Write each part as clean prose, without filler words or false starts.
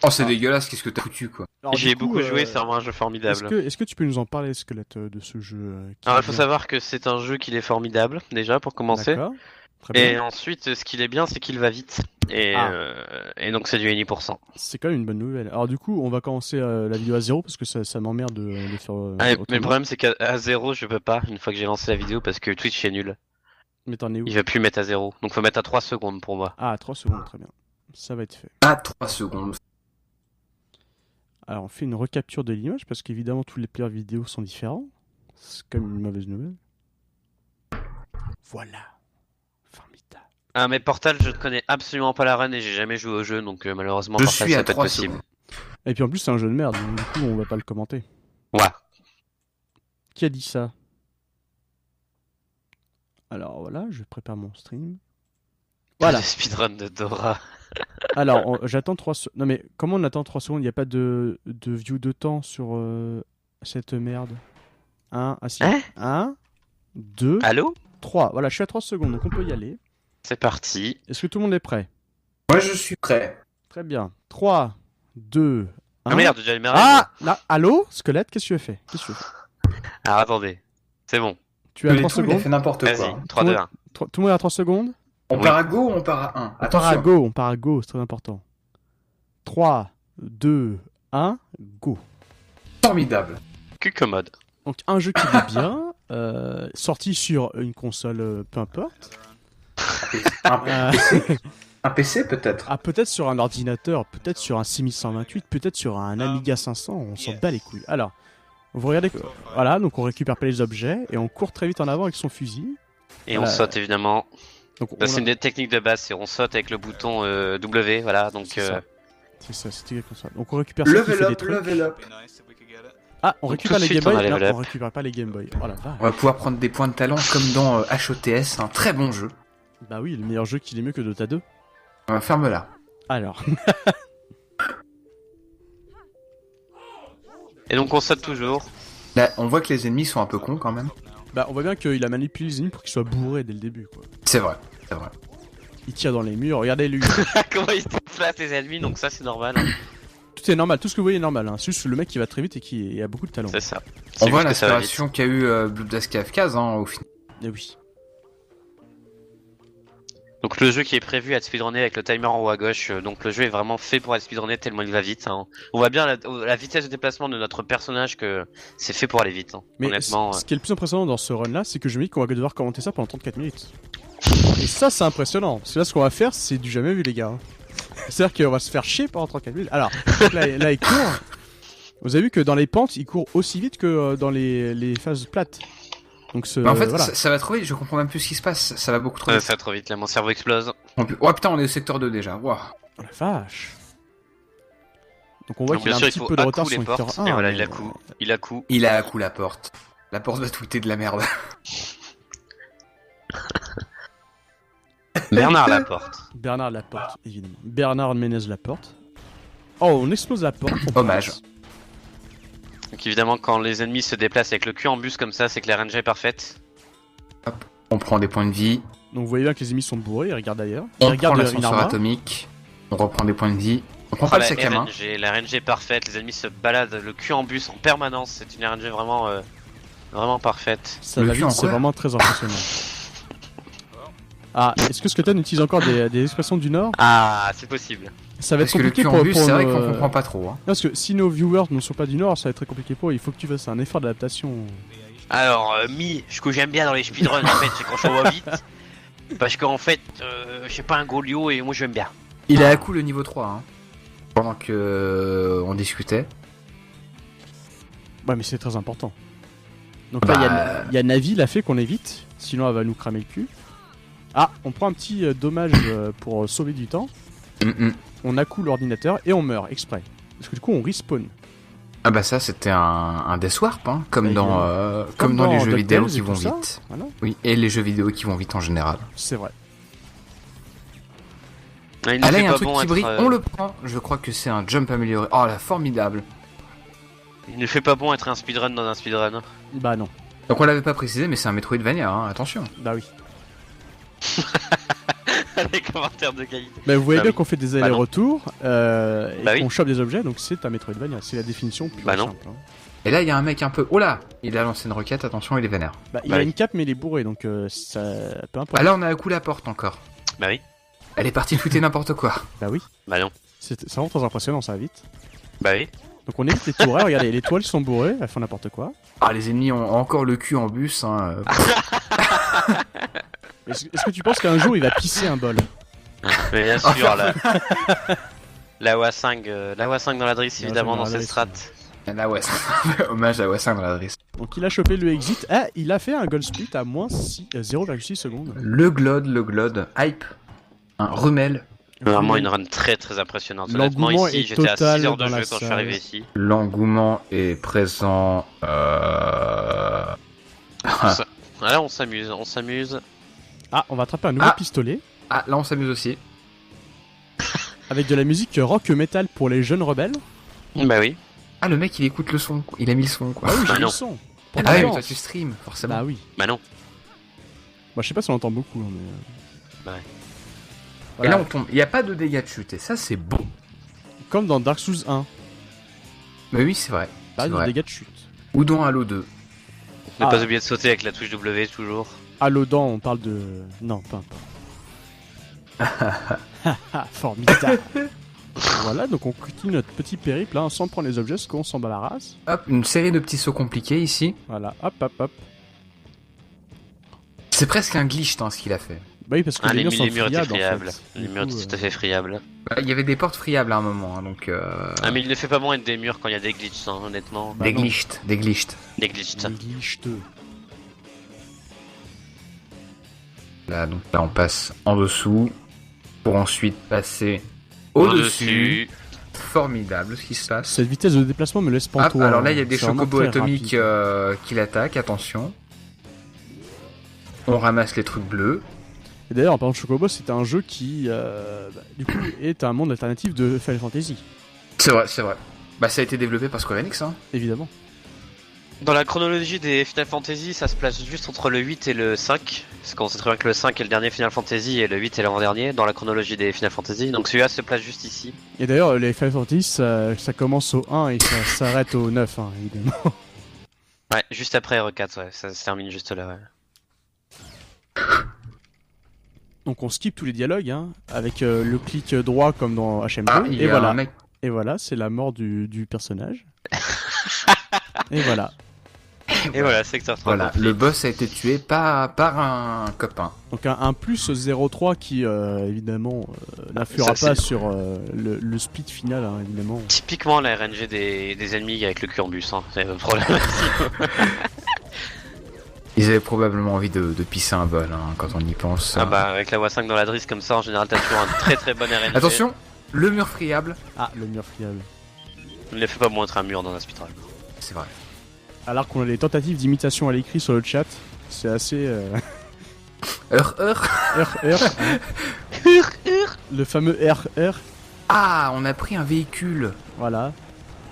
Oh, c'est dégueulasse, qu'est-ce que t'as foutu, quoi. Alors, J'y ai du coup, beaucoup joué, c'est vraiment un jeu formidable. est-ce que tu peux nous en parler, Squelette, de ce jeu qui Alors est il faut bien. savoir que c'est un jeu qui est formidable, déjà, pour commencer. D'accord. Très Et bien. ensuite, ce qu'il est bien, c'est qu'il va vite. Ah, Et donc c'est du 1%. c'est quand même une bonne nouvelle. Alors, du coup, on va commencer la vidéo à zéro parce que ça m'emmerde de faire Ah, mais le autrement. problème, c'est qu'à 0, je peux pas, une fois que j'ai lancé la vidéo, parce que Twitch est nul. Mais t'en es où? Il va plus mettre à 0. Donc faut mettre à 3 secondes pour moi. Ah, 3 secondes, très bien. Ça va être fait. Ah, 3 secondes. Alors, on fait une recapture de l'image parce qu'évidemment, tous les players vidéo sont différents. C'est quand même une mauvaise nouvelle. Voilà. Formidable. Ah, mais Portal, je ne connais absolument pas la run et j'ai jamais joué au jeu, donc malheureusement, Je Portal, suis ça à peut être 3 possible. secondes. Et puis en plus, c'est un jeu de merde, donc du coup, on va pas le commenter. Ouais. Qui a dit ça? Alors voilà, je prépare mon stream. Voilà. Le speedrun de Dora. Alors, j'attends 3 secondes. Non mais comment on attend 3 secondes? Il n'y a pas de view de temps sur cette merde. 1, ah si. Hein 1, 2, Allô? 3. Voilà, je suis à 3 secondes, donc on peut y aller. C'est parti. Est-ce que tout le monde est prêt? Moi, je suis prêt. Très bien. 3, 2, 1. Ah merde, j'ai démarré. Ah là, allô? Squelette, qu'est-ce que tu as fait? Qu'est-ce que tu as fait? Alors attendez. C'est bon. Tu es à Le 3 tout, il a secondes? fait n'importe Vas-y, quoi. 3, 2, 1. Tout le monde est à 3 secondes? On Oui. part à go ou on part à 1? On part à Attention. go, on part à go, c'est très important. 3, 2, 1, go. Formidable. Q-commode. Donc un jeu qui est bien, sorti sur une console, peu importe. Un Euh, PC, un PC peut-être. ah, peut-être sur un ordinateur, peut-être sur un 6128, peut-être sur un Amiga 500, on s'en bat les couilles. Alors, vous regardez, voilà, donc on récupère pas les objets et on court très vite en avant avec son fusil. Et Voilà. on saute évidemment. Donc Bah, c'est une des techniques de base, c'est on saute avec le bouton W, voilà. Donc C'est ça. C'est ça, c'était comme ça. Donc on récupère ça qui Level fait des up, trucs. level up. Ah, on Donc, récupère tout de les Game suite, on Boy. a level Non, up. on récupère pas les Game Boy. Oh la vache. On va pouvoir prendre des points de talent comme dans HOTS, un très bon jeu. Bah oui, le meilleur jeu qu'il est mieux que Dota 2. Ferme-la. Alors, Et donc on saute toujours. Là, on voit que les ennemis sont un peu cons quand même. bah on voit bien qu'il a manipulé les ennemis pour qu'ils soient bourrés dès le début, quoi. C'est vrai, c'est vrai. Il tire dans les murs, regardez lui. Comment il se déplace les ennemis, donc ça c'est normal. Hein. Tout est normal, tout ce que vous voyez est normal. Hein. C'est juste le mec qui va très vite et qui a beaucoup de talent. C'est ça. On C'est voit juste que ça va vite. l'inspiration qu'a eu Blue Dask Kafkaz au final. Et oui. Donc le jeu qui est prévu à être speedrunné avec le timer en haut à gauche, donc le jeu est vraiment fait pour être speedrunné tellement il va vite. Hein. On voit bien la vitesse de déplacement de notre personnage que c'est fait pour aller vite. Hein. Mais Honnêtement, ce qui est le plus impressionnant dans ce run là, c'est que je me dis qu'on va devoir commenter ça pendant 34 minutes. Et ça, c'est impressionnant. Parce que là, ce qu'on va faire, c'est du jamais vu, les gars. C'est-à-dire qu'on va se faire chier pendant 34 minutes. Alors, là, il court. Vous avez vu que dans les pentes, il court aussi vite que dans les phases plates. Donc, Mais en fait, voilà. ça va trop vite, je comprends même plus ce qui se passe. Ça va beaucoup trop vite. ça va trop vite, là mon cerveau explose. Oh putain, on est au secteur 2 déjà. Wow. Oh la vache. Donc, on voit Donc qu'il a bien un sûr il petit faut peu de à retard coup sur les le secteur portes, 1. et voilà mais- il a coup. Il a coup. Il a à coup la porte. La porte va tweeter de la merde. Bernard Laporte. Bernard Laporte, évidemment. Bernard Ménez Laporte. Oh, on explose la porte. on Hommage. passe. Donc évidemment quand les ennemis se déplacent avec le cul en bus comme ça, c'est que la RNG est parfaite. On prend des points de vie. Donc, vous voyez bien que les ennemis sont bourrés, ils regardent ailleurs. Ils On regardent prend une l'ascenseur armoire. atomique. On reprend des points de vie. On prend Oh, pas le la sac à main. RNG, la RNG est parfaite, les ennemis se baladent le cul en bus en permanence, c'est une RNG vraiment, vraiment parfaite. Ça Le va cul vite, en c'est quoi vraiment très impressionnant. Ah, est-ce que Skeleton utilise encore des expressions du Nord? Ah, c'est possible. Ça va être Parce que le compliqué cul en pour, bus, pour c'est vrai nos- qu'on comprend pas trop. Hein. Non, parce que si nos viewers ne sont pas du Nord, ça va être très compliqué pour eux. Il faut que tu fasses un effort d'adaptation. Alors, ce que j'aime bien dans les speedruns, en fait, c'est quand je vois vite. Parce qu'en fait, je sais pas, un Golio et moi j'aime bien. Il a à coup le niveau 3. Hein. Pendant que on discutait. Ouais, mais c'est très important. Donc là, Bah, il y a Navi, l'a fait qu'on évite. Sinon, elle va nous cramer le cul. Ah, on prend un petit dommage pour sauver du temps. On accoule l'ordinateur et on meurt exprès. Parce que du coup, on respawn. Ah bah ça c'était un Death Warp, hein, comme, Bah, comme dans les jeux DuckTales vidéo et qui tout vont ça. vite. Voilà, Oui, et les jeux vidéo qui vont vite en général. c'est vrai. Il ne Ah là fait il y a un pas truc bon qui être, brille, on le prend. Je crois que c'est un jump amélioré. Oh là, formidable. il ne fait pas bon être un speedrun dans un speedrun. Bah non. Donc on l'avait pas précisé, mais c'est un Metroidvania, hein, attention. Bah oui. Les commentaires de qualité. Bah, vous voyez Bah bien oui. qu'on fait des Bah non. allers-retours et Bah oui. qu'on chope des objets, donc c'est un Metroidvania. C'est la définition pure Bah et non. simple. Hein. Et là, il y a un mec un peu. Oh là, il a lancé une requête. Attention, il est vénère. Bah, il Bah a oui. une cape, mais il est bourré, donc ça. Peu importe. Ah là, on a un coup la porte encore. Bah oui. Elle est partie tweeter n'importe quoi. Bah oui. Bah non. C'est vraiment très impressionnant, ça va vite. Bah oui. Donc on évite les tourelles, regardez, les toiles sont bourrées, elles font n'importe quoi. Ah, les ennemis ont encore le cul en bus. Hein. Est-ce que tu penses qu'un jour il va pisser un bol? Mais bien sûr, là. La WA5, la WA5 dans la drisse, La évidemment, WA5 dans dans la cette drisse, strat. Là, ouais, hommage à Wassin dans l'adresse. Donc il a chopé le exit. Ah, il a fait un gold split à moins 0,6 secondes. Le Glode, hype. Un remel. Vraiment une run très très impressionnante. Honnêtement, L'engouement ici, est j'étais à 6 total heures de dans jeu la quand je suis salle. arrivé ici. L'engouement est présent. Ah, là, on s'amuse, on s'amuse. Ah, on va attraper un nouveau Ah. pistolet Ah, là, on s'amuse aussi. avec de la musique rock metal pour les jeunes rebelles. Bah oui. Ah, le mec, il écoute le son. Il a mis le son, quoi. Ah oui, j'ai non. le son. Pour Ah oui, mais l'ambiance. toi, tu stream, forcément. Bah oui. Bah non. Moi je sais pas si on entend beaucoup, hein, mais. Bah ouais. Et Voilà. là, on tombe. Il n'y a pas de dégâts de chute. Et ça, c'est beau. Comme dans Dark Souls 1, Mais oui, c'est vrai. pas C'est de vrai. dégâts de chute. Ou dans Halo 2. Ne Ah. pas oublier de sauter avec la touche W toujours. À l'Odan, on parle de. Non, peu importe. Formidable. Voilà, donc on continue notre petit périple hein, sans prendre les objets, parce qu'on s'en bat la race. Hop, une série de petits sauts compliqués ici. Voilà, hop, hop, hop. C'est presque un glitch, hein, ce qu'il a fait. Bah oui, parce que Ah, les les, murs sont les murs étaient friables, en friables. fait. Les Du murs coup, étaient tout à fait friables. Bah, il y avait des portes friables à un moment, hein, donc. Ah, mais il ne fait pas moins être des murs quand il y a des glitches, hein, honnêtement. Bah des non. glitches, des glitches. Des glitches. Les glitchteux. Là, donc là, on passe en dessous. Pour ensuite passer au-dessus. Formidable ce qui se passe. Cette vitesse de déplacement me laisse Hop, pantois. alors là, il y a hein. des C'est vraiment chocobos très atomiques rapide. qui l'attaquent, attention. On ramasse les trucs bleus. Et d'ailleurs, en parlant de Chocobo, c'est un jeu qui, du coup, est un monde alternatif de Final Fantasy, C'est vrai, c'est vrai. Bah, ça a été développé par Square Enix, hein. évidemment. Dans la chronologie des Final Fantasy, ça se place juste entre le 8 et le 5. Parce qu'on sait très bien que le 5 est le dernier Final Fantasy et le 8 est l'avant-dernier dans la chronologie des Final Fantasy. Donc celui-là se place juste ici. Et d'ailleurs, les Final Fantasy, ça commence au 1 et ça s'arrête au 9, hein, évidemment. Ouais, juste après R4, ouais, ça se termine juste là, ouais. Donc on skip tous les dialogues, hein, avec le clic droit comme dans HM2. Ah, il y et a voilà. un mec. Et voilà, c'est la mort du personnage. Et voilà. Et voilà, secteur 3. Voilà, le boss a été tué par un copain. Donc un plus 0,3 qui, évidemment, n'influera Ça, pas c'est- sur le split final, hein, évidemment. Typiquement la RNG des ennemis avec le cul en bus, hein. C'est le problème. Ils avaient probablement envie de pisser un bol, hein, quand on y pense. Ah bah, avec la WA5 dans la drisse comme ça, en général, t'as toujours un très très bon RNG. Attention, le mur friable. Ah, le mur friable. Il ne fait pas moins être un mur dans un speedrun. C'est vrai. Alors qu'on a des tentatives d'imitation à l'écrit sur le chat, c'est assez... Heure. hein. Le fameux RR, Ah, on a pris un véhicule. voilà.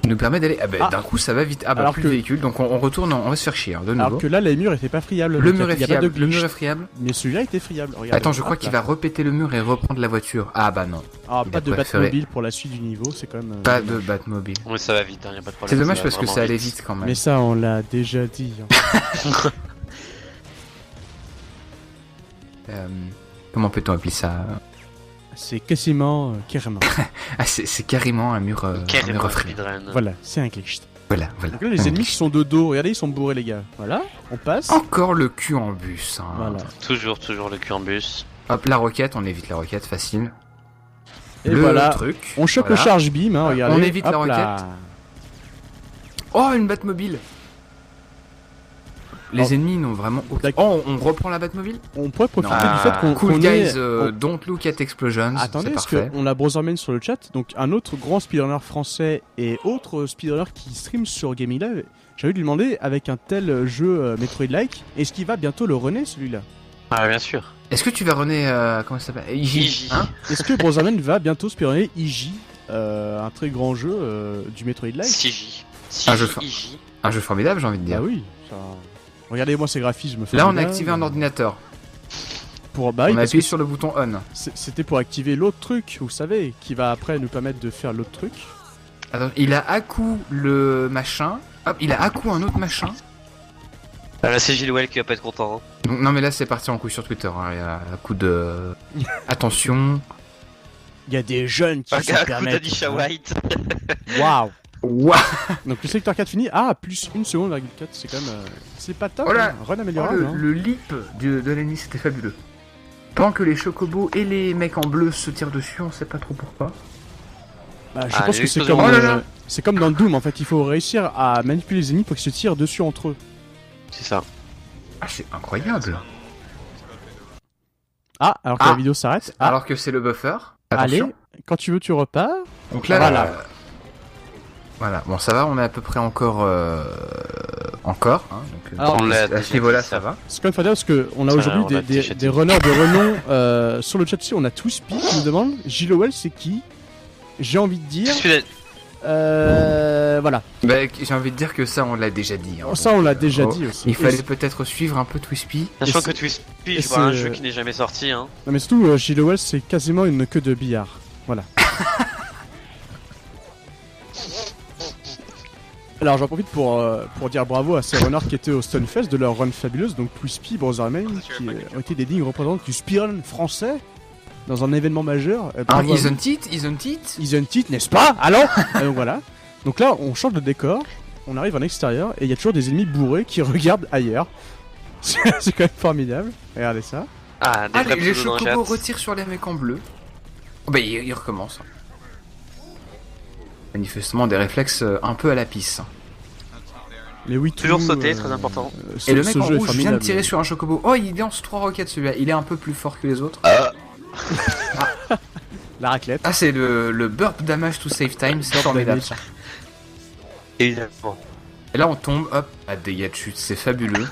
Qui nous permet d'aller. Ah bah, Ah. d'un coup, ça va vite. Ah bah, Alors plus que- de véhicule. Donc on retourne, on va se faire chier, hein, de nouveau. Alors que là, les murs étaient pas friables. Le donc mur y a- est y a pas de fiable. Le glitch. mur est friable. Mais celui-là était friable. Regardez. Attends, je crois Hop qu'il là. va repéter le mur et reprendre la voiture. Ah bah non. Ah, il pas a de préféré. Batmobile pour la suite du niveau, c'est quand même... Pas de Batmobile. Oui, ça va vite, hein, y a pas de problème. C'est dommage va parce que vraiment ça allait vite quand même. Mais ça, on l'a déjà dit. hein. Comment peut-on appeler ça? C'est quasiment... carrément. Ah, c'est carrément un mur. Un Carrément mur un friable. speedrun. Voilà, c'est un glitch. Voilà. Donc là, les ennemis qui sont de dos, regardez, ils sont bourrés, les gars. Voilà, on passe. Encore le cul en bus. Hein. Voilà. Toujours le cul en bus. Hop, la roquette, on évite la roquette, facile. Et le voilà. truc. On chope voilà. le charge beam, hein, regardez. On évite la Hop là. roquette. Oh, une Batmobile. Les Oh. ennemis n'ont vraiment aucun... D'accord. Oh, on reprend la Batmobile? On pourrait profiter Non. du fait qu'on Cool qu'on guys, ait- don't look at explosions. Attendez, c'est parce parfait. qu'on a Brotherman sur le chat, donc un autre grand speedrunner français et autre speedrunner qui stream sur Gaming Live. J'ai envie de lui demander, avec un tel jeu Metroid-like, est-ce qu'il va bientôt le runner celui-là? Ah, bien sûr. Est-ce que tu vas runner... comment ça s'appelle? Iji. Hein? Est-ce que Brotherman va bientôt speedrunner Iji, un très grand jeu du Metroid-like? 6J. Ah, je 6J, fais- IJ. Un jeu formidable, j'ai envie de dire. Bah oui, ça... Regardez-moi ces graphismes. Là, on a formidables. activé un ordinateur. pour... Bah oui, On parce appuie que sur le bouton on. c'était pour activer l'autre truc, vous savez, qui va après nous permettre de faire l'autre truc. Attends, il a à coup le machin. Hop, il a à coup un autre machin. Ah, là, c'est Gilwell qui va pas être content. Hein. Donc, non, mais là, c'est parti en coup sur Twitter. Hein. Il y a un coup de. Attention. Il y a des jeunes qui se Un coup permettent... d'Adisha White. Waouh. Waouh. Donc le secteur 4 fini. Ah, plus 1 seconde, 4, c'est quand même... c'est pas top, Oh là. hein. Run améliorable. hein. Le leap de l'ennemi, c'était fabuleux. Pendant que les chocobos et les mecs en bleu se tirent dessus, on sait pas trop pourquoi. Bah, je Ah, pense que c'est l'explosion. comme, Oh là là. c'est comme dans Doom, en fait. Il faut réussir à manipuler les ennemis pour qu'ils se tirent dessus entre eux. C'est ça. Ah, c'est incroyable. Ah, alors que Ah. la vidéo s'arrête. Ah, Alors que c'est le buffer. allez, Attention. quand tu veux, tu repars. Donc là, Voilà. Voilà, bon ça va, on est à peu près encore. Encore, hein, donc Alors, on l'a à déjà ce niveau-là dit, ça va. C'est quand même formidable parce qu'on a Ça, aujourd'hui on l'a des déjà dit. runners de renom sur le chat aussi. On a Twispy qui nous demande Gilowell, c'est qui? J'ai envie de dire. Voilà. Bah, j'ai envie de dire que ça on l'a déjà dit. Hein, Ça, donc, on l'a déjà oh, dit aussi. Il Et fallait c'est- peut-être suivre un peu Twispy. Sachant Et que Twispy, et je vois un c'est- jeu qui n'est jamais sorti. Hein. Non, mais surtout, Gilowell, c'est quasiment une queue de billard. Voilà. Alors j'en profite pour dire bravo à ces runners qui étaient au Stunfest de leur run fabuleuse, donc Twispy, Brotherman, qui ont été des dignes représentants du speedrun français dans un événement majeur. Bravo à vous. Isn't it Isn't it, n'est-ce pas? Allons. Donc voilà. Donc là, on change de décor, on arrive en extérieur, et il y a toujours des ennemis bourrés qui regardent ailleurs. C'est quand même formidable. Regardez ça. Ah, des Ah, vrais les pseudos dans le chocobos chat. retirent sur les mecs en bleu. Oh, bah il recommence. Manifestement des réflexes un peu à la pisse. Mais oui, Toujours tout, sauter, très important. Et le mec en jeu est rouge vient de formidable. tirer sur un chocobo. Oh, il lance 3 roquettes celui-là. Il est un peu plus fort que les autres. La raclette. Ah, c'est le burp damage to save time. C'est Burp formidable damage. ça. Évidemment. Et là, on tombe, hop, à dégâts de chute. C'est fabuleux.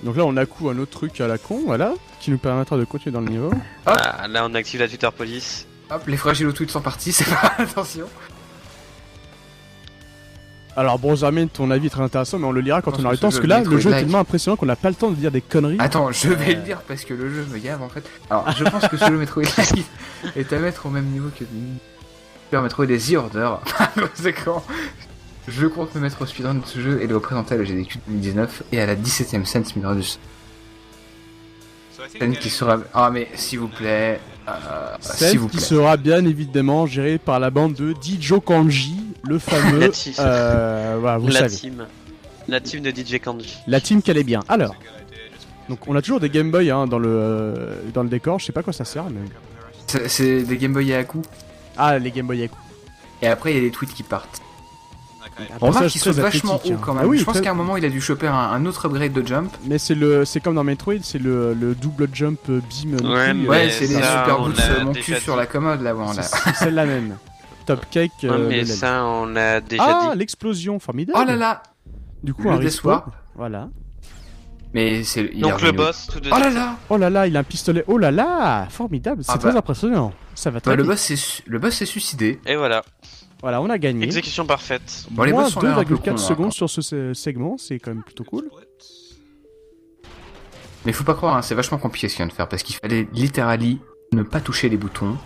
Donc là, on a coup un autre truc à la con, voilà, qui nous permettra de continuer dans le niveau. Ah, là, on active la Twitter Police. Hop, les fragiles tweets sont partis. C'est pas attention. Alors, Brotherman, ton avis est très intéressant, mais on le lira quand Je on pense aura le que temps, ce parce que jeu là, est le trop jeu est like. tellement impressionnant qu'on n'a pas le temps de dire des conneries. Attends, je vais le dire parce que le jeu me gave en fait. Alors, je pense que ce jeu Metroid Live est à mettre au même niveau que Super Metroid et The Order. Par conséquent, je compte me mettre au speedrun de ce jeu et le représenter à la GDQ 2019 et à la 17ème scène Midorius. Scène qui sera. Ah, mais s'il vous plaît. S'il Celle vous qui plaît. sera bien évidemment gérée par la bande de Dijo Kanji, le fameux. La team. Voilà, vous La savez. team. La team de DJ Kanji. La team qu'elle est bien. Alors, donc on a toujours des Game Boy hein, dans le décor. Je sais pas à quoi ça sert, mais. C'est des Game Boy à coup. Ah, les Game Boy à coup. Et après, il y a des tweets qui partent. Après, On remarque ça, qu'il très saute vachement athlétique, haut hein. quand Ah même. oui, Je pense très- qu'à un moment, il a dû choper un autre upgrade de jump. Mais c'est comme dans Metroid, c'est le double jump beam. non Ouais, plus, mais Ouais, Mais c'est les ça, super on boots l'a mon déjà cul sur dit. la commode là. Bon, là. c'est celle-là même. Top Cake. Ouais, le mais LED. ça, on l'a déjà Ah, dit. l'explosion, formidable. Oh là là. Du coup, Le un Death respawn. Warp. Voilà. Mais c'est. il est Donc le revenu. boss, tout de Oh là suite. là. Oh là là, il a un pistolet. Oh là là, formidable. C'est Ah très bah. impressionnant. Ça va très Bah, le vite. boss s'est suicidé. Et voilà. Voilà, on a gagné. Exécution parfaite. Bon, les Moins boss sont l'air un peu 2,4 cons, secondes hein. sur ce segment, c'est quand même plutôt cool. Mais faut pas croire, hein, c'est vachement compliqué ce qu'il vient de faire parce qu'il fallait littéralement ne pas toucher les boutons.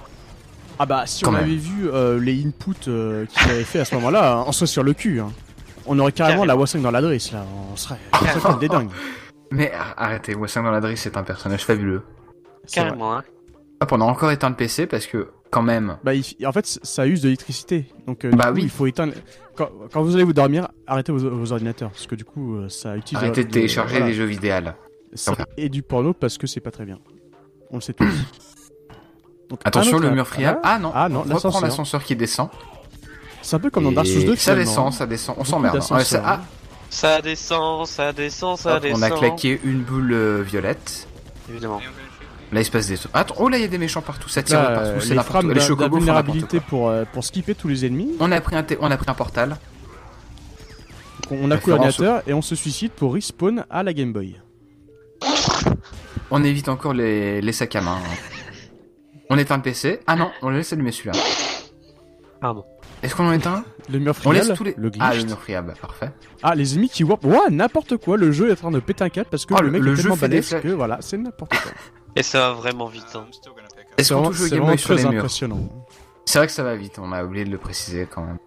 Ah bah, si Quand on même. avait vu les inputs qu'il avait fait à ce moment-là, hein, on serait sur le cul. Hein. On aurait carrément la Wasang dans l'adresse là, on serait comme des dingues. Mais arrêtez, Wassang dans l'adresse c'est un personnage fabuleux. C'est vrai. Carrément, hein. Hop, on a encore éteint le PC parce que, quand même. Bah, en fait, ça use de l'électricité. Donc, Bah du coup, oui. il faut éteindre. Quand vous allez vous dormir, arrêtez vos ordinateurs. Parce que du coup, ça utilise. Arrêtez de télécharger voilà. des jeux vidéo. Ça- et du porno parce que c'est pas très bien. On le sait tous. Donc, Attention, un autre- le mur friable. Ah non, Ah non, on reprend l'ascenseur. l'ascenseur qui descend. C'est un peu comme dans Dark Souls Et 2. ça finalement. descend, on Beaucoup s'emmerde. hein. Ouais, d'ascenseurs, ça- Ça descend, ça descend, ça hop, descend. on a claqué une boule violette. Évidemment. Là il se passe des trucs. Attends, oh là il y a des méchants partout, ça tire de Là, partout, c'est les n'importe frames quoi. Les chocobos font n'importe d'invulnérabilité quoi. pour skipper tous les ennemis. On a pris un portal. Donc, on a coup Référence l'ordinateur et on se suicide pour respawn à la Game Boy. On évite encore les sacs à main. On éteint le PC. Ah non, on le laisse allumer celui-là. Pardon. Est-ce qu'on en éteint? Le mur On laisse friable, tous les. le glitch. Ah, le mur friable, parfait. Ah, les ennemis qui warp. Ouah, n'importe quoi. Le jeu est en train de péter un câble parce que Oh, le mec le est jeu tellement fait des balèze flashs. que voilà, c'est n'importe quoi. Et ça va vraiment vite. Hein. Est-ce qu'on touche le C'est Game vraiment Boy sur très les murs? impressionnant. C'est vrai que ça va vite, on a oublié de le préciser quand même.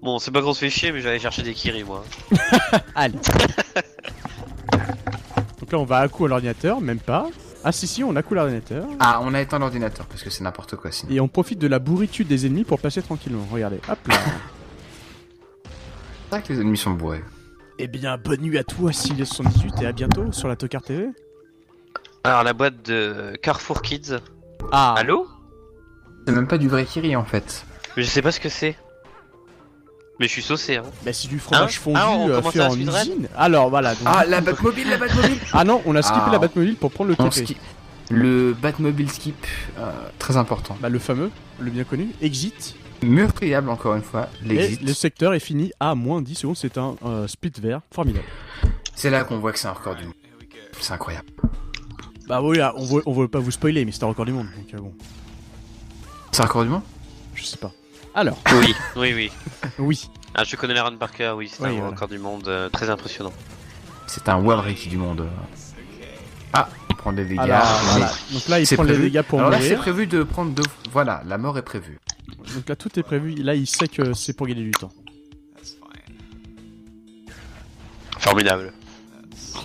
Bon, c'est pas qu'on se fait chier, mais j'allais chercher des Kiri, moi. Allez. Donc là, on va à coup à l'ordinateur, même pas. Ah si, on a coup à l'ordinateur. Ah, on a éteint l'ordinateur parce que c'est n'importe quoi sinon. Et on profite de la bourritude des ennemis pour passer tranquillement. Regardez, hop là. C'est vrai que les ennemis sont bourrés. Eh bien, bonne nuit à toi, Silly78, et à bientôt sur la Tokar TV. Alors, la boîte de Carrefour Kids. Ah, Allô? C'est même pas du vrai Kiri en fait. Je sais pas ce que c'est. Mais je suis saucé, hein. bah c'est du fromage Hein fondu Ah, on commence fait à en speedrun usine. Alors voilà. Donc... Ah, la Batmobile, la Batmobile. Ah non, on a skippé Ah, la Batmobile pour prendre le On TP. skip. Le Batmobile skip, très important. Bah le fameux, le bien connu, exit. Mur pliable encore une fois, Et l'exit. le secteur est fini à moins 10 secondes, c'est un split vert formidable. C'est là qu'on voit que c'est un record du monde. C'est incroyable. Bah oui, là, on veut pas vous spoiler, mais c'est un record du monde, donc bon, C'est un record du monde? je sais pas. Alors, Oui, oui. oui. Ah, je connais la run par cœur, oui, c'est Oui, un voilà. record du monde très impressionnant. C'est un Wabriki du monde. Ah, on prend des dégâts. Alors, mais voilà. Donc là, il c'est prend les prévu. dégâts pour Alors là, c'est mourir. prévu de prendre deux. Voilà, la mort est prévue. Donc là, tout est prévu. Là, il sait que c'est pour gagner du temps. Formidable.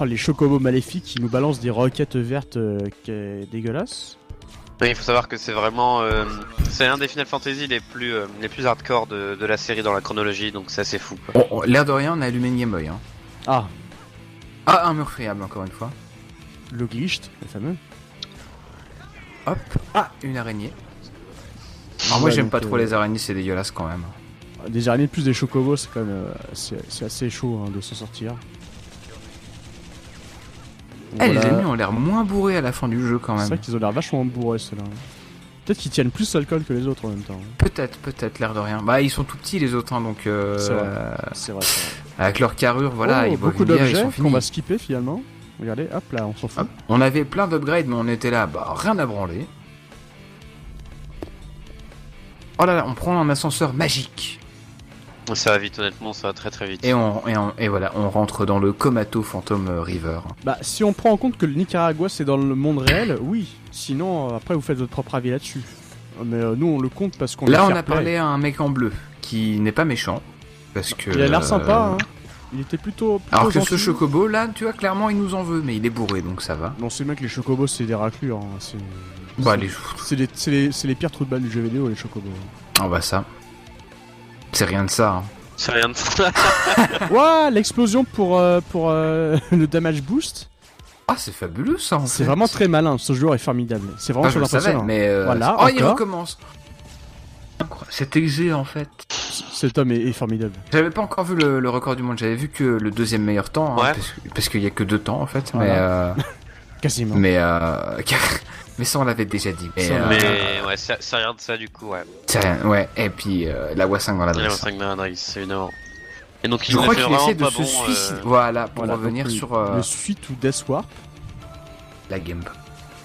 Oh, les chocobos maléfiques qui nous balancent des roquettes vertes dégueulasses. Oui, il faut savoir que c'est vraiment... c'est un des Final Fantasy les plus hardcore de la série dans la chronologie, donc c'est assez fou. Quoi. L'air de rien, on a allumé une Game Boy. Hein. Ah, Ah, un mur friable encore une fois. le glitch, le fameux. Hop. Ah, une araignée. Alors moi Ouais, j'aime donc, pas trop les araignées, c'est dégueulasse quand même. Des araignées plus des chocobos, c'est quand même c'est assez chaud hein, de s'en sortir. Donc, Eh, voilà. les ennemis ont l'air moins bourrés à la fin du jeu quand C'est même. vrai qu'ils ont l'air vachement bourrés ceux-là. Peut-être qu'ils tiennent plus l'alcool que les autres en même temps. Peut-être, l'air de rien. Bah ils sont tout petits les autres, hein, donc C'est vrai. C'est vrai. avec leur carrure, voilà, Oh, ils boivent beaucoup une bière, ils d'objets sont qu'on finis. va skipper finalement. Regardez, hop là, on s'en fout. Hop. On avait plein d'upgrades, mais on était là, bah rien à branler. Oh là là, on prend un ascenseur magique. Ça va vite, honnêtement, ça va très très vite. Et voilà, on rentre dans le Komato Phantom River. Bah, si on prend en compte que le Nicaragua c'est dans le monde réel, oui. Sinon, après vous faites votre propre avis là-dessus. Mais nous on le compte parce qu'on Là, est on fair a play. parlé à un mec en bleu qui n'est pas méchant. Parce que. Il a l'air sympa, hein. Il était plutôt. Alors que gentil. ce chocobo là, tu vois, clairement il nous en veut, mais il est bourré donc ça va. Non, c'est mec, les chocobos c'est des raclures. Hein. Bah, les. C'est les pires trous de balle du jeu vidéo, les chocobos. Oh bah ça. C'est rien de ça. Hein. C'est rien de ça. Ouah, l'explosion pour le damage boost. Ah, c'est fabuleux ça en fait. C'est vraiment très malin, ce joueur est formidable. C'est vraiment Ah, je le très savais, impressionnant. mais. Voilà, oh, il encore. recommence. C'est exé en fait. Cet homme est formidable. J'avais pas encore vu le record du monde, j'avais vu que le deuxième meilleur temps, hein, Ouais. parce qu'il y a que 2 temps en fait, Voilà. mais Quasiment. mais ça on l'avait déjà dit. Mais, Ça, Mais ouais, c'est rien de ça du coup, ouais. c'est rien, ouais. Et puis la WA5 dans Il y a l'adresse. 5 Madrid, évidemment. Et donc Je il crois ne fait qu'il essaie vraiment de pas se bon. suicider. Voilà, pour Voilà, revenir donc, sur le suite ou Death Warp. la game.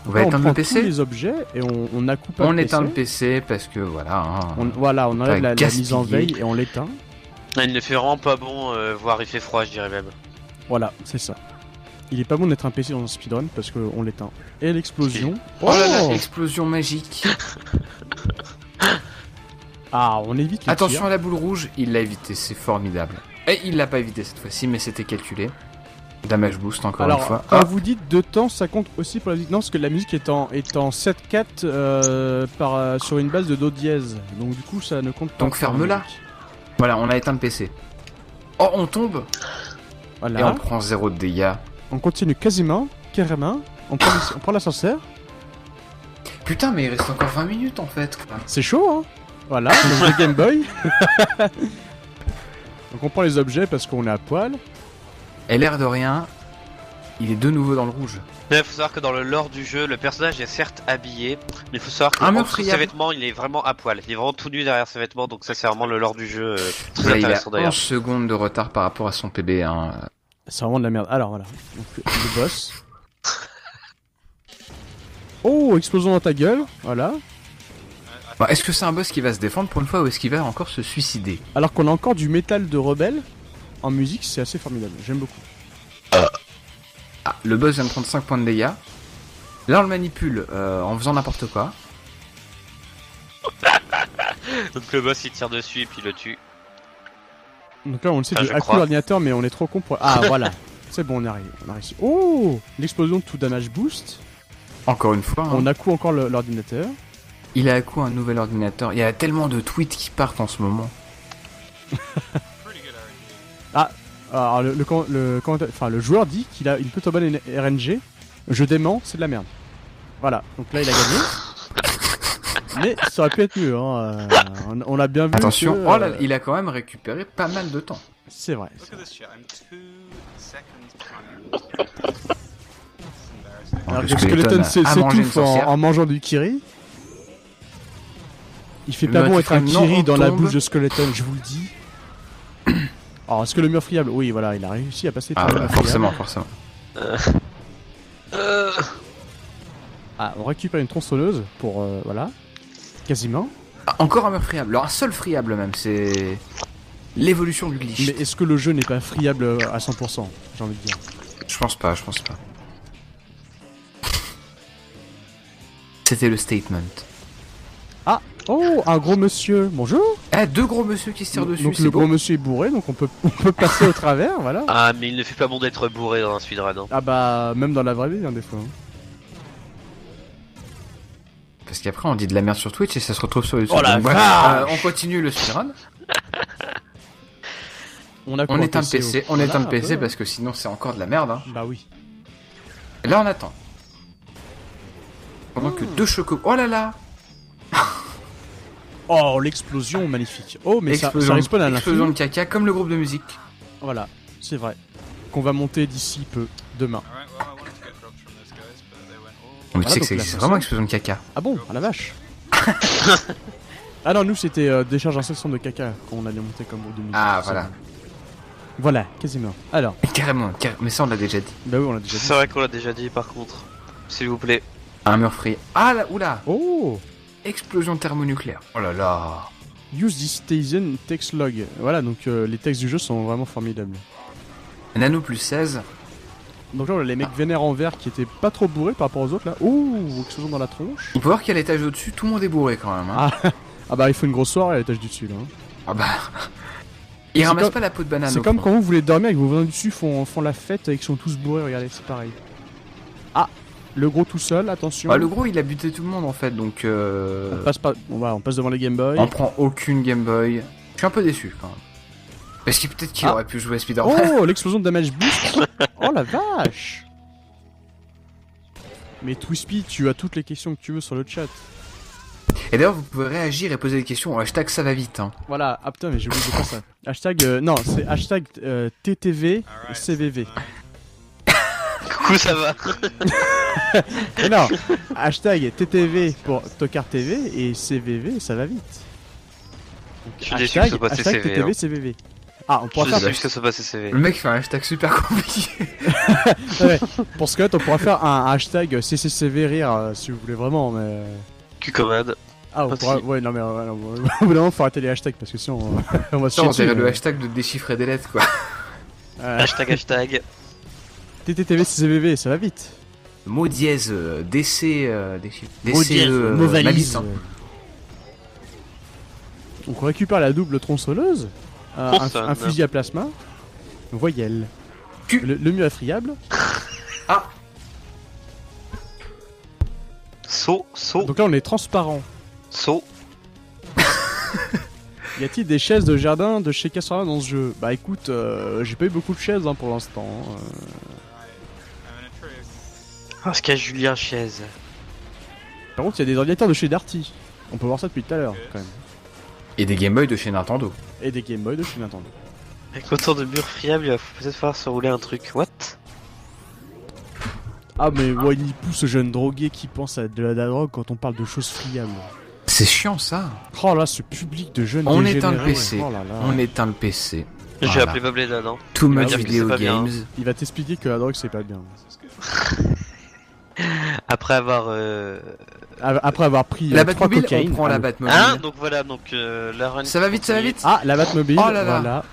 On Là, va on éteindre prend le PC. tous les objets et on accoupe On le éteint PC. le PC parce que voilà. Hein, Voilà, on enlève la gaspiller. mise en veille et on l'éteint. Il ne fait vraiment pas bon, voire il fait froid, je dirais même. Voilà, c'est ça. Il est pas bon d'être un PC dans un speedrun parce qu'on l'éteint. Et l'explosion. Oh là là, explosion magique. Ah, on évite le Attention tir. à la boule rouge, il l'a évité, c'est formidable. Et il l'a pas évité cette fois-ci, mais c'était calculé. Damage boost encore Alors, une fois. quand Ah, vous dites 2 temps, ça compte aussi pour la musique. Non, parce que la musique est en 7/4 sur une base de Do dièse. Donc du coup, ça ne compte pas. Donc, pour la ferme-la. musique. voilà, on a éteint le PC. Oh, on tombe Voilà. et on prend 0 de dégâts. On continue quasiment, carrément. On prend l'ascenseur. Putain, mais il reste encore 20 minutes en fait. Quoi. C'est chaud, hein. Voilà, donc le Game Boy. Donc on prend les objets parce qu'on est à poil. Et l'air de rien, il est de nouveau dans le rouge. Mais il faut savoir que dans le lore du jeu, le personnage est certes habillé, mais il faut savoir que Un en mur dessous de ses friable. vêtements, il est vraiment à poil. Il est vraiment tout nu derrière ses vêtements, donc ça c'est vraiment le lore du jeu très Là, il a intéressant 11 d'ailleurs. secondes de retard par rapport à son PB. Hein. C'est vraiment de la merde. Alors voilà, donc le boss. Oh, explosion dans ta gueule. Voilà. Bon, est-ce que c'est un boss qui va se défendre pour une fois ou est-ce qu'il va encore se suicider? Alors qu'on a encore du métal de rebelle. En musique, c'est assez formidable. J'aime beaucoup. Ah, le boss vient de prendre 5 points de dégâts. Là, on le manipule en faisant n'importe quoi. Donc le boss il tire dessus et puis il le tue. Donc là, on essaie Ah, de je hacker crois. l'ordinateur, mais on est trop con pour. Ah, voilà. C'est bon, on arrive. On a réussi. Oh, l'explosion de tout damage boost. Encore une fois, hein. On a coup encore l'ordinateur. Il a à coup un nouvel ordinateur. Il y a tellement de tweets qui partent en ce moment. Alors, le joueur dit qu'il a une plutôt bonne RNG. Je dément, c'est de la merde. Voilà, donc là il a gagné. Mais ça aurait pu être mieux, hein. On a bien vu. Attention, que, oh là, il a quand même récupéré pas mal de temps. C'est vrai. Look at this shit. I'm 2 seconds behind. It's embarrassing. Alors Le que Skeleton Skeleton a mangé une s'étouffe sorcière. en mangeant du Kiri. Il fait Le pas bon mec être un qui fait non, Kiri on dans la tombe. bouche de Skeleton, je vous le dis. Alors, est-ce que le mur friable? Oui, voilà, il a réussi à passer Ah par le bah, mur friable. forcément. Ah, on récupère une tronçonneuse pour. Voilà. Quasiment. Ah, encore un mur friable. Alors un seul friable même, c'est l'évolution du glitch. Mais est-ce que le jeu n'est pas friable à 100%? J'ai envie de dire. Je pense pas. C'était le statement. Oh, un gros monsieur. Bonjour. Eh, deux gros monsieur qui se tirent dessus, Donc c'est le beau. gros monsieur est bourré, donc on peut passer au travers, voilà. Ah mais il ne fait pas bon d'être bourré dans un speedrun. Hein. Ah bah, même dans la vraie vie, hein, des fois. hein. Parce qu'après on dit de la merde sur Twitch et ça se retrouve sur YouTube. Oh la Donc voilà, vache. on continue le speedrun. On a On quoi, un éteint le PC, on éteint le Voilà, PC un peu. parce que sinon c'est encore de la merde. Hein. Bah oui. Et là on attend. Pendant que deux chocos. Oh là là. Oh, l'explosion, magnifique. Oh, mais ça Explosion respawn à de l'infini. caca comme le groupe de musique. Voilà, c'est vrai. Qu'on va monter d'ici peu, demain. Alright, well, I wanted to get drops from those guys, but they went all. On Voilà, sait que donc c'est la c'est façon- vraiment explosion de caca. Ah bon, à la vache. Ah non, nous c'était décharge d'insertion de caca quand on allait monter comme groupe de musique. Ah Ça, voilà. Voilà, quasiment. Alors, Carrément, mais ça on l'a déjà dit. bah oui, on l'a déjà dit. C'est vrai qu'on l'a déjà dit par contre. S'il vous plaît. Un mur free. Ah là, oula. Oh, Explosion thermonucléaire. Oh là là. use this station text log. Voilà, donc les textes du jeu sont vraiment formidables. Nano plus 16. Donc là, on a les mecs vénères en vert qui étaient pas trop bourrés par rapport aux autres là. Oh, explosion dans la tronche. On peut voir qu'à l'étage au-dessus, tout le monde est bourré quand même. Hein. Ah bah il faut une grosse soirée à l'étage du dessus là. hein. Ah bah. Ils C'est ramassent comme- pas la peau de banane. C'est au comme fond. quand vous voulez dormir et que vos voisins du dessus font la fête et qu'ils sont tous bourrés, regardez, c'est pareil. Ah, le gros tout seul, attention. Bah, le gros il a buté tout le monde en fait donc. On passe pas, on passe devant les Game Boy. On prend aucune Game Boy. Je suis un peu déçu quand même. Parce que peut-être qu'il Ah. aurait pu jouer à Spider-Man. Oh, l'explosion de damage boost. Oh la vache. Mais Twispy, tu as toutes les questions que tu veux sur le chat. Et d'ailleurs, vous pouvez réagir et poser des questions. Hashtag ça va vite. Hein. Voilà, ah putain, mais j'ai oublié de faire ça. Hashtag, non, c'est hashtag TTV Alright. CVV. Coucou, ça va. Mais non, hashtag TTV pour Tokar TV et CVV, ça va vite. Donc, Je suis déçu que ce soit pas hashtag CCV, TTV hein. CVV. Ah, on Je pourra suis faire déçu que ce soit pas CCV. Le mec fait un hashtag super compliqué. ouais, pour ce on pourra faire un hashtag CCCV rire si vous voulez vraiment, mais. Q-commode. Ah, on Pas pourra. si. Ouais, non, mais non, au bout d'un moment, faut arrêter les hashtags parce que sinon on va se Ça, chier on dirait dessus, le mais- hashtag de déchiffrer des lettres quoi. Hashtag. TTTV CCVV, ça va vite. Mot dièse, DC, Mot dièse, mot valise. Malice, hein. Donc on récupère la double tronçonneuse, Tronçonne. un fusil à plasma, voyelle. Q. Le mur est friable. Saut. Donc là on est transparent. Saut. Y a-t-il des chaises de jardin de chez Castorama dans ce jeu? Bah écoute, j'ai pas eu beaucoup de chaises hein, pour l'instant. I'm in a truth. Parce qu'il y a Julien Chaise. Par contre, il y a des ordinateurs de chez Darty. On peut voir ça depuis tout à l'heure quand même. Et des Game Boy de chez Nintendo. Et des Game Boy de chez Nintendo. Avec autant de murs friables, il va peut-être falloir se rouler un truc. What? Ah mais Winnie Pooh, ce jeune drogué qui pense à de la drogue quand on parle de choses friables. C'est chiant ça. Oh là, ce public de jeunes On dégénérés. éteint le PC. Oh là là. On éteint le PC. J'ai Voilà. appelé Bobleda, non? Too va much dire que video c'est pas bien. games. Il va t'expliquer que la drogue c'est pas bien. Après avoir. Après avoir pris La 3 Batmobile, cocaïnes. on prend la allô. Batmobile. Hein? Donc voilà, donc la run. Ça va vite, ça va vite. Ah, la Batmobile, Oh là là. voilà.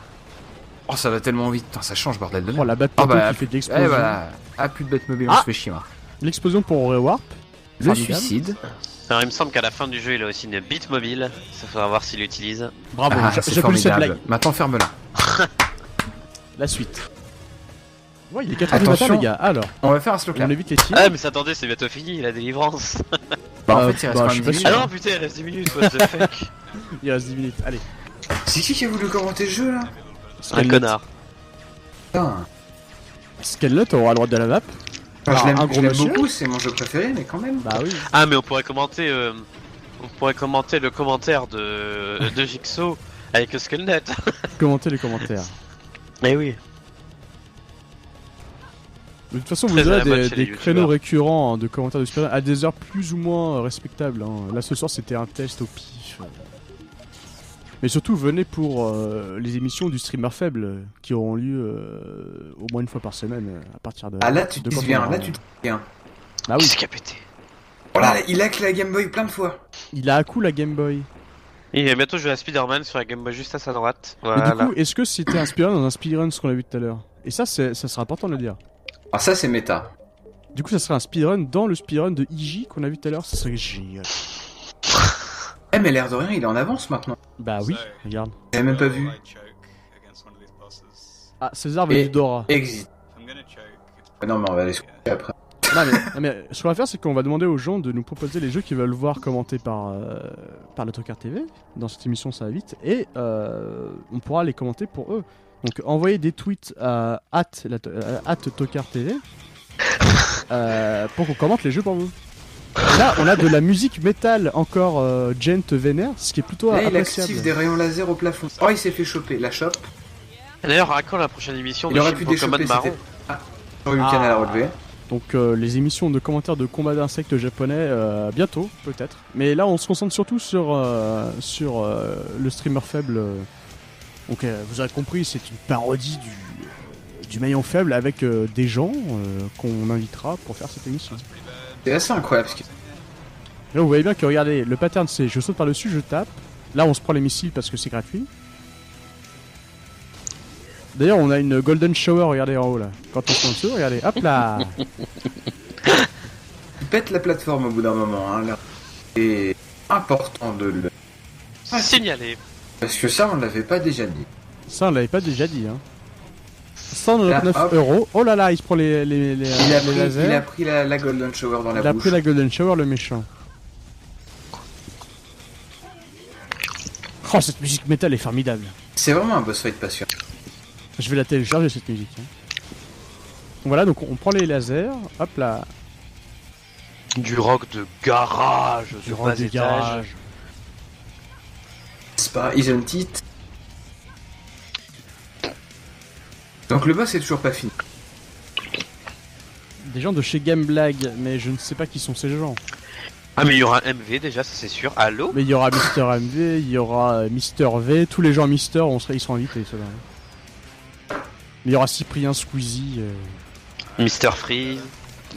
Oh, ça va tellement vite. Putain, ça change, bordel de Oh, merde. la Batmobile bah, qui fait de Eh l'explosion. voilà. Ah, plus de Batmobile, on Ah. se fait chier. Moi. L'explosion pour Rewarp. Le Formidable. suicide. Alors il me semble qu'à la fin du jeu il a aussi une bite mobile, ça faudra voir s'il l'utilise. Bravo, Ah, c'est j'applaudis cette formidable. blague. Maintenant, ferme-la. La suite. Ouais, il est 4h du matin, Attention. les gars. Alors, On va faire un slow on clap. évite les tirs. Ah mais attendez, c'est bientôt fini la délivrance. Bah, en Euh, fait, il reste bah, quand je suis même pas 10 sûr. Ah minutes. non putain il reste 10 minutes, what the fuck. Il reste 10 minutes. Allez. C'est qui a voulu commenter le jeu là? Un Scanlet. connard. Putain. Scanlet aura le droit de la map. Enfin, Alors, un gros je l'aime monsieur. beaucoup, c'est mon jeu préféré, mais quand même. Bah oui. Ah mais on pourrait commenter le commentaire de Jigsaw avec Skullnet. Commentez les commentaires. Eh oui. De toute façon, vous Très à aurez la mode des, chez des les créneaux youtubeurs. récurrents de commentaires de Spider-Man à des heures plus ou moins respectables. Hein. Là, ce soir, c'était un test au pif. Mais surtout, venez pour les émissions du streamer faible qui auront lieu au moins une fois par semaine à partir de. Ah là, tu te de quand dis bien, on- là, tu te dis bien. Ah oui, Qu'est-ce qui a pété? Oh là, il a que la Game Boy plein de fois. il a à coup la Game Boy. Il va bientôt jouer à Spider-Man sur la Game Boy juste à sa droite. Mais Voilà. du coup, est-ce que c'était un speedrun dans un speedrun ce qu'on a vu tout à l'heure? Et ça, ça sera important de le dire. Ah, ça, c'est méta. Du coup, ça serait un speedrun dans le speedrun de Iji qu'on a vu tout à l'heure. Ça serait génial. Eh, mais l'air de rien, il est en avance maintenant. Bah oui, regarde. J'avais même pas vu. I choke against one of these bosses. Ah, César veut Et- du Dora. Exit. I'm gonna choke. Ah non, mais on va aller se coucher après. Non mais ce qu'on va faire, c'est qu'on va demander aux gens de nous proposer les jeux qu'ils veulent voir commentés par le Tocard TV. Dans cette émission, ça va vite. Et on pourra les commenter pour eux. Donc envoyez des tweets à @Tocard TV pour qu'on commente les jeux pour vous. Et là, on a de la musique métal encore gent vénère, ce qui est plutôt Là, il appréciable. active des rayons laser au plafond. Oh, il s'est fait choper. La chope. D'ailleurs, à quand la prochaine émission Il de aurait Shin pu Pokémon déchoper. Marron C'était. Ah, j'aurais eu le canal à relever. Donc les émissions de commentaires de combats d'insectes japonais bientôt peut-être. Mais là on se concentre surtout sur le streamer faible. Donc vous avez compris, c'est une parodie du maillon faible avec des gens qu'on invitera pour faire cette émission. C'est assez incroyable. Parce que... Là vous voyez bien que regardez, le pattern c'est je saute par-dessus, je tape. Là on se prend les missiles parce que c'est gratuit. D'ailleurs on a une golden shower, regardez en haut là. Quand on se met dessus, regardez, hop là. Tu pètes la plateforme au bout d'un moment. Hein, là. C'est important de le. Signalé. Parce que ça, on l'avait pas déjà dit. Ça, on l'avait pas déjà dit, hein. 199 Là, hop. euros. Oh là là, il se prend les Il a lasers. pris la Golden Shower dans Il la a bouche. pris la Golden Shower, le méchant. Oh, cette musique métal est formidable. C'est vraiment un boss fight passionnant. Je vais la télécharger, cette musique. Hein. Voilà, donc on prend les lasers. Hop là. Du rock de garage, Du du rang bas des étage. garages. C'est pas Isn't It. Donc le boss est toujours pas fini. Des gens de chez Gameblag, mais je ne sais pas qui sont ces gens. Ah mais il y aura un MV déjà, ça c'est sûr. Allô? Mais il y aura Mister MV, il y aura Mister V, tous les gens Mister, ils seront invités, ceux-là. Mais il y aura Cyprien Squeezie, Mister Freeze.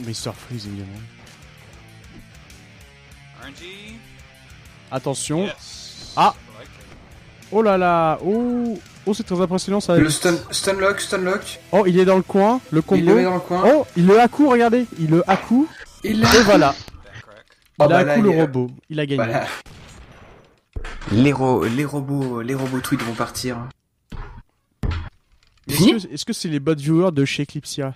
Mister Freeze évidemment. RNG? Attention. Yes. Ah. I like it. Oh là là, oh, c'est très impressionnant ça. Le stunlock. Oh, il est dans le coin, le Il le met combo. dans le coin. Oh, il le à-coup, regardez, il le à-coup. Il l'a. Et voilà, That crack. Oh, il bah a là, à-coup le il est- robot, il a gagné. Voilà. Les robots tweets vont partir. Fini Est-ce que c'est les bot viewers de chez Eclipsia?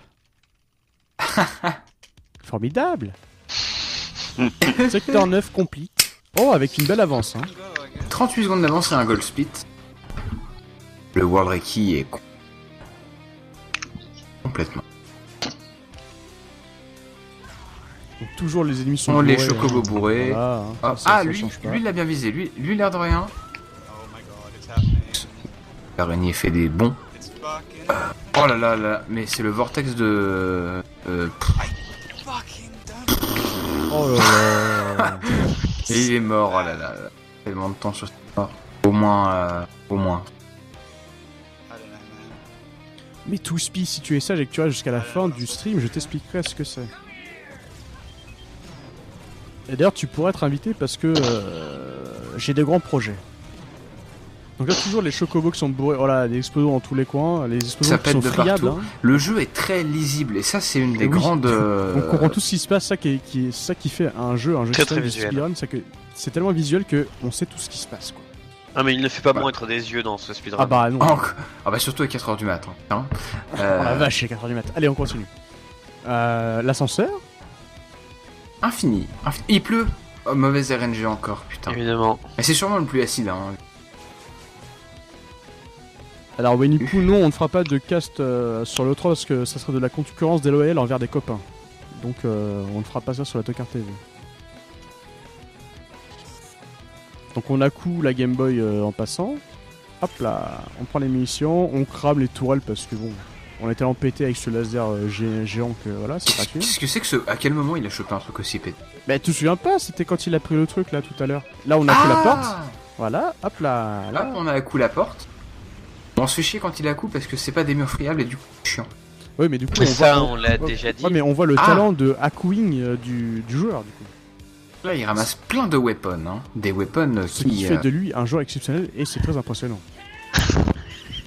Formidable. Secteur 9 complete. Oh, avec une belle avance. Hein. Go, I guess. 38 secondes d'avance et un gold split. Le World Reiki est complètement. Donc, toujours les ennemis sont On les bourrés, chocobos hein. bourrés. Voilà, hein. Ah, Ça lui, change pas. lui il l'a bien visé. Lui, l'air de rien. Oh my god, it's happening. L'araignée fait des bons. It's fucking. Oh là là là, mais c'est le vortex de. Fucking done. Oh là là. Et il est mort, oh là là. là. Tellement de temps sur cette mort. Au moins. I don't know, man. Mais Touspi, si tu es sage et que tu restes jusqu'à la fin du stream, je t'expliquerai ce que c'est. Et d'ailleurs, tu pourrais être invité parce que j'ai des grands projets. Donc là, toujours les chocobos qui sont bourrés. Voilà, des explosions dans tous les coins. Les explosions Ça qui pète sont de friables. partout. Hein. Le jeu est très lisible et ça c'est une des Oui. grandes. On comprend tout ce qui se passe. Ça ça qui fait un jeu Très, extrême très de visuel. speedrun, c'est que c'est tellement visuel que on sait tout ce qui se passe. Quoi. Ah, mais il ne fait pas Ouais. bon être des yeux dans ce speedrun. Ah bah non. Ah bah surtout à 4h du matin. Hein. Oh la vache, c'est 4h du mat. Allez, on continue. L'ascenseur. Infini. Il pleut. Oh, mauvaise RNG encore, putain. Évidemment. Mais c'est sûrement le plus acide. Hein. Alors Winnie Pooh, non, on ne fera pas de cast sur le 3 parce que ça serait de la concurrence des LOL envers des copains. Donc on ne fera pas ça sur la Tokar TV. Donc on accoue la Game Boy en passant. Hop là, on prend les munitions, on crame les tourelles parce que bon, on est tellement pété avec ce laser géant que voilà, c'est gratuit. Qu'est-ce que c'est que ce. À quel moment il a chopé un truc aussi pété? Mais tu te souviens pas, c'était quand il a pris le truc là tout à l'heure. Là on a fait la porte, voilà, hop là, Là, là. on a à coup la porte. On se fait chier quand il a coup parce que c'est pas des murs friables et du coup c'est chiant. Oui mais du coup Mais ça, voit, on l'a déjà dit. ouais, mais on voit le Ah. talent de hackooing du joueur du coup. Là il ramasse plein de weapons, hein. Des weapons Ce qui qui. fait de lui un joueur exceptionnel et c'est très impressionnant.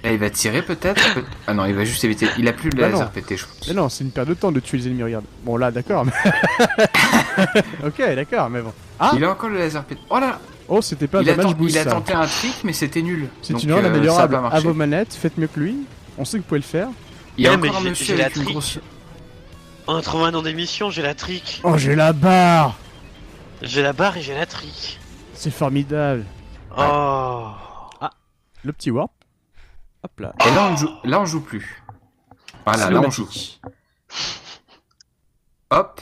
Là il va tirer peut-être. Ah non, il va juste éviter. Il a plus de Bah laser non. pété, je pense. Mais non, c'est une perte de temps de tuer les ennemis, regarde. Bon là, d'accord, mais... ok, d'accord, mais bon. Ah. Il a encore le laser pété. Oh là. Oh, c'était pas un Il a, damage boost, il a ça. tenté un trick mais c'était nul. C'est Donc, une erreur ça a améliorable. pas À marché. vos manettes, faites mieux que lui. On sait que vous pouvez le faire. Il y a Ouais, mais encore un j'ai- monsieur j'ai avec la une trick. grosse. En 80 ans d'émission, j'ai la trick. Oh, j'ai la barre. J'ai la barre et j'ai la trick. C'est formidable. Oh. Le petit warp. Hop là. Et là on joue plus. Voilà, là on joue. Cinématique. Hop.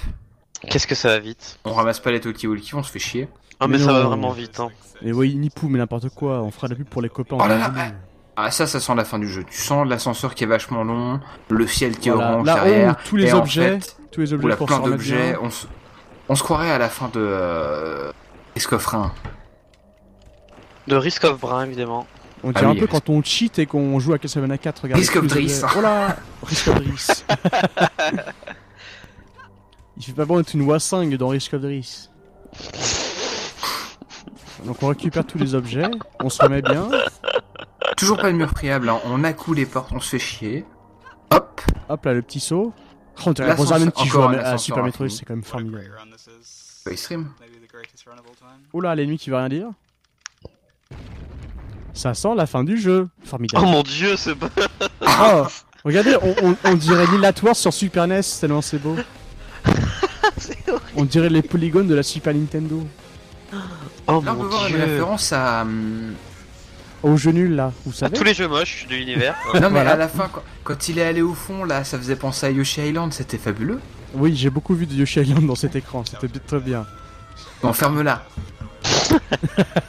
Qu'est-ce que ça va vite. On ramasse pas les talkie-walkie, on se fait chier. Ah, mais Mais ça va non. vraiment vite, hein. Et oui, Nipou, mais n'importe quoi. On fera de la pub pour les copains. Oh là on là, va Ah ça sent la fin du jeu. Tu sens l'ascenseur qui est vachement long, le ciel qui est Voilà. orange Là, derrière. tous les et en objets. fait, Tous les objets oula, pour plein se remettre d'objets. bien. On se croirait à la fin de Escoffre 1. De Risk of Brun, évidemment. On dirait Ah un oui, peu Risk- quand on cheat et qu'on joue à Castlevania 4. Regarde. Risk of tous les Driss. objets. Oh là, Risk of Driss. Il fait pas bon être une Wassingue dans Risk of Driss. Donc on récupère tous les objets, on se remet bien. Toujours pas de mur friable, hein. On accoue les portes, on se fait chier. Hop. Hop là, le petit saut. Oh, on dirait L'ascenseur- Rosamund qui joue encore un à ascenseur Super Metroid, infini. c'est quand même What a formidable. great run this is. Bah, il stream. Maybe the greatest run of all time. Oula, l'ennemi qui veut rien dire. Ça sent la fin du jeu. Oh Formidable. mon dieu, ce Oh, regardez, on dirait Lilatoire sur Super NES, tellement c'est beau. On dirait les polygones de la Super Nintendo. Oh Là on peut mon voir une dieu. référence à. Au jeu nul là, vous À savez. tous les jeux moches de l'univers. Non mais Voilà. à la fin, quand il est allé au fond, là, ça faisait penser à Yoshi Island, c'était fabuleux. Oui, j'ai beaucoup vu de Yoshi Island dans cet écran, c'était très bien. Bon, ferme-la.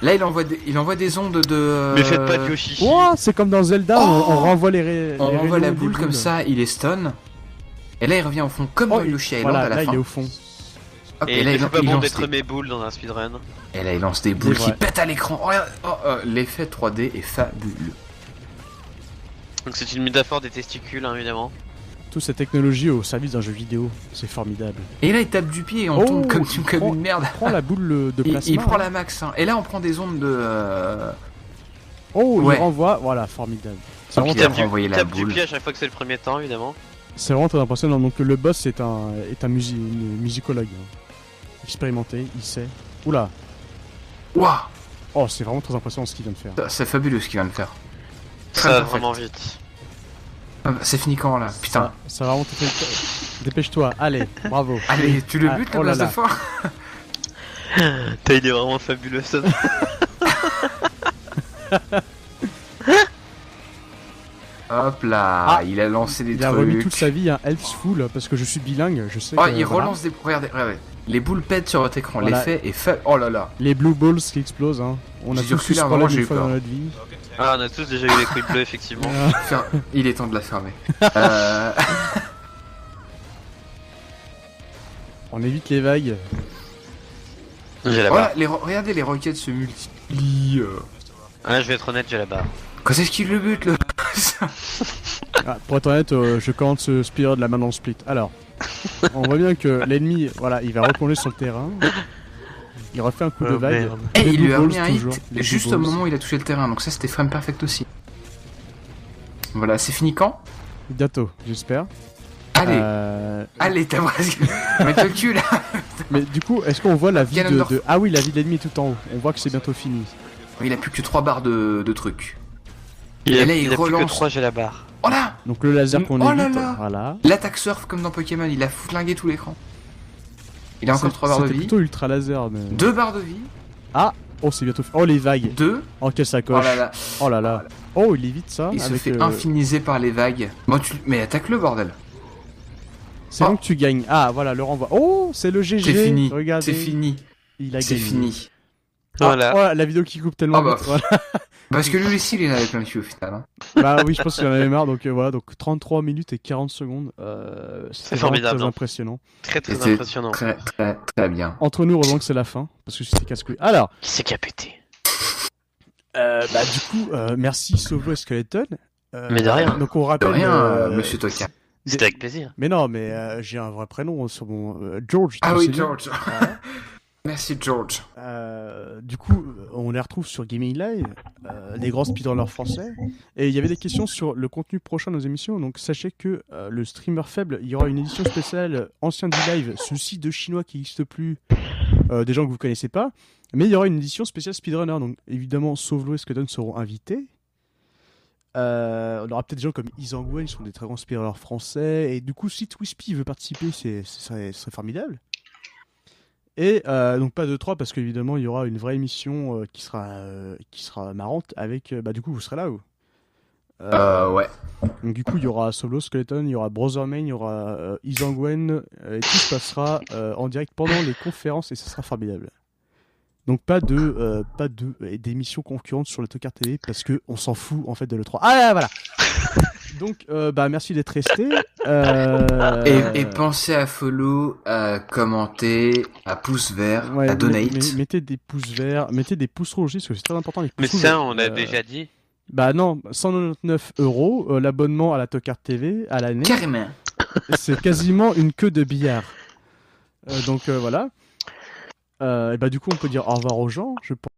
Là, il envoie des ondes de. Mais faites pas de Yoshi. Oh, c'est comme dans Zelda, on renvoie les On les renvoie rayons la des boule comme boules. ça, il est stun. Et là, il revient au fond comme Oh, dans Yoshi Island voilà, à la là fin. il est au fond. Hop, Et il là, ne fait pas bon lance d'être des... mes boules dans un speedrun. Et là, il lance des boules C'est qui vrai. pètent à l'écran. Oh, regarde. L'effet 3D est fabuleux. Donc c'est une métaphore des testicules, hein, évidemment. Toute cette technologie au service d'un jeu vidéo, c'est formidable. Et là, il tape du pied et on Oh, tombe comme il prend- une merde. Prends la boule de plasma. Il prend la max. Hein. Et là, on prend des ondes de. Oh, Ouais. il renvoie, voilà, formidable. C'est Donc, vraiment, il a très- renvoyé la Tape du boule. pied à chaque fois que c'est le premier temps, évidemment. c'est vraiment très impressionnant. Donc le boss est un musicologue. Hein. Expérimenté, il sait. Oula. Waouh, Oh, c'est vraiment très impressionnant ce qu'il vient de faire. c'est fabuleux ce qu'il vient de faire. Très Ça va parfait. vraiment vite. Ah, bah, c'est fini quand là? Putain. Ça va vraiment te faire... Dépêche-toi, allez, bravo. Allez, tu le Ah, butes oh la là place de là. fin. Il est vraiment fabuleux, ça. Hop là, Ah, il a lancé des Il a remis trucs. toute sa vie un Healthful parce que je suis bilingue, je sais Oh, que... il voilà. relance des. Regardez. Les boules pètent sur votre écran. Voilà. L'effet est fait. Oh là là. Les blue balls qui explosent, hein. On a J'ai tous reculé eu ce un moment, problème j'ai une eu fois peur. dans notre vie. Logan takes Ah, on a tous déjà eu les trucs bleus, effectivement. Il est temps de la fermer. On évite les vagues. J'ai la barre. Voilà, regardez, les roquettes se multiplient. Ah, je vais être honnête, j'ai la barre. Quand est-ce qu'il le bute le Ah, pour être honnête, je commente ce speedrun de la main dans le split. Alors, on voit bien que l'ennemi, voilà, il va replonger sur le terrain. Il refait un coup de vague. merde. Et Les il lui blue a balls, remis un hit toujours. Les juste blue au balls. moment où il a touché le terrain, donc ça c'était frame perfect aussi. Voilà, c'est fini quand? Bientôt, j'espère. Allez, allez, t'as presque. Mets le cul là. Mais du coup, est-ce qu'on voit la vie Ganondorf. de... Ah oui, la vie de l'ennemi est tout en haut. On voit que c'est bientôt fini. Il a plus que 3 barres de trucs. Il Et a, là, il il a plus que relance. 3 j'ai la barre. Oh là! Donc le laser qu'on Oh là évite, là. voilà. L'attaque surf comme dans Pokémon, il a flingué tout l'écran. Il a encore C'est- 3 barres de C'était vie. plutôt ultra laser, mais... 2 barres de vie. Oh, c'est bientôt fait. Oh, les vagues. 2. Oh, quelle Oh sacoche. là là. Oh là là. Oh, il évite ça. Il se avec, fait infiniser par les vagues. Bon, mais attaque-le, bordel. C'est Oh. bon que tu gagnes. Ah, voilà, le renvoi. Oh, c'est le GG. C'est fini. Regardez. C'est fini. Il a C'est gagné. fini. Voilà. Oh, la vidéo qui coupe tellement Ah bah. vite, voilà. Parce que lui aussi, il en avait plein le cul au final. Hein. Bah oui, je pense qu'il en avait marre. Donc voilà, donc 33 minutes et 40 secondes. C'est formidable, Très hein. impressionnant. Très très C'était impressionnant. très très très bien. Entre nous, heureusement que c'est la fin. Parce que c'était casse-couille. Alors, Qui c'est qui a pété? bah du coup, merci Sovo et Skeleton. Mais de rien. Donc on De rappelle. rien, monsieur Toka. C'était avec plaisir. Mais non, mais j'ai un vrai prénom sur mon George. Ah tu oui, sais bien. George. Merci, George. Du coup, on les retrouve sur Gaming Live, des grands speedrunners français. Et il y avait des questions sur le contenu prochain de nos émissions. Donc sachez que le streamer faible, il y aura une édition spéciale ancien du live, ceci de chinois qui n'existe plus, des gens que vous connaissez pas. Mais il y aura une édition spéciale speedrunner. Donc évidemment, Sovlo et Skeleton seront invités. On aura peut-être des gens comme Izangwen, qui sont des très grands speedrunners français. Et du coup, si Twispy veut participer, ce serait formidable. Et donc pas de 3 parce qu'évidemment il y aura une vraie émission qui sera marrante avec du coup vous serez là vous. Ouais. Donc du coup il y aura Solo Skeleton, il y aura Brotherman, il y aura Izangwen et tout se passera en direct pendant les conférences et ce sera formidable. Donc pas d'émissions concurrentes sur le Tokar TV parce que on s'en fout en fait de l'E3. Ah voilà. Donc merci d'être resté. Et pensez à follow, à commenter, à pouce vert, Ouais, à donate. mettez des pouces verts, mettez des pouces rouges parce que c'est très important les pouces Mais rouges. ça, on l'a déjà dit. Bah non, 199 € l'abonnement à la Tokar TV à l'année. Carrément. C'est quasiment une queue de billard. Donc voilà. Et du coup on peut dire au revoir aux gens, je pense.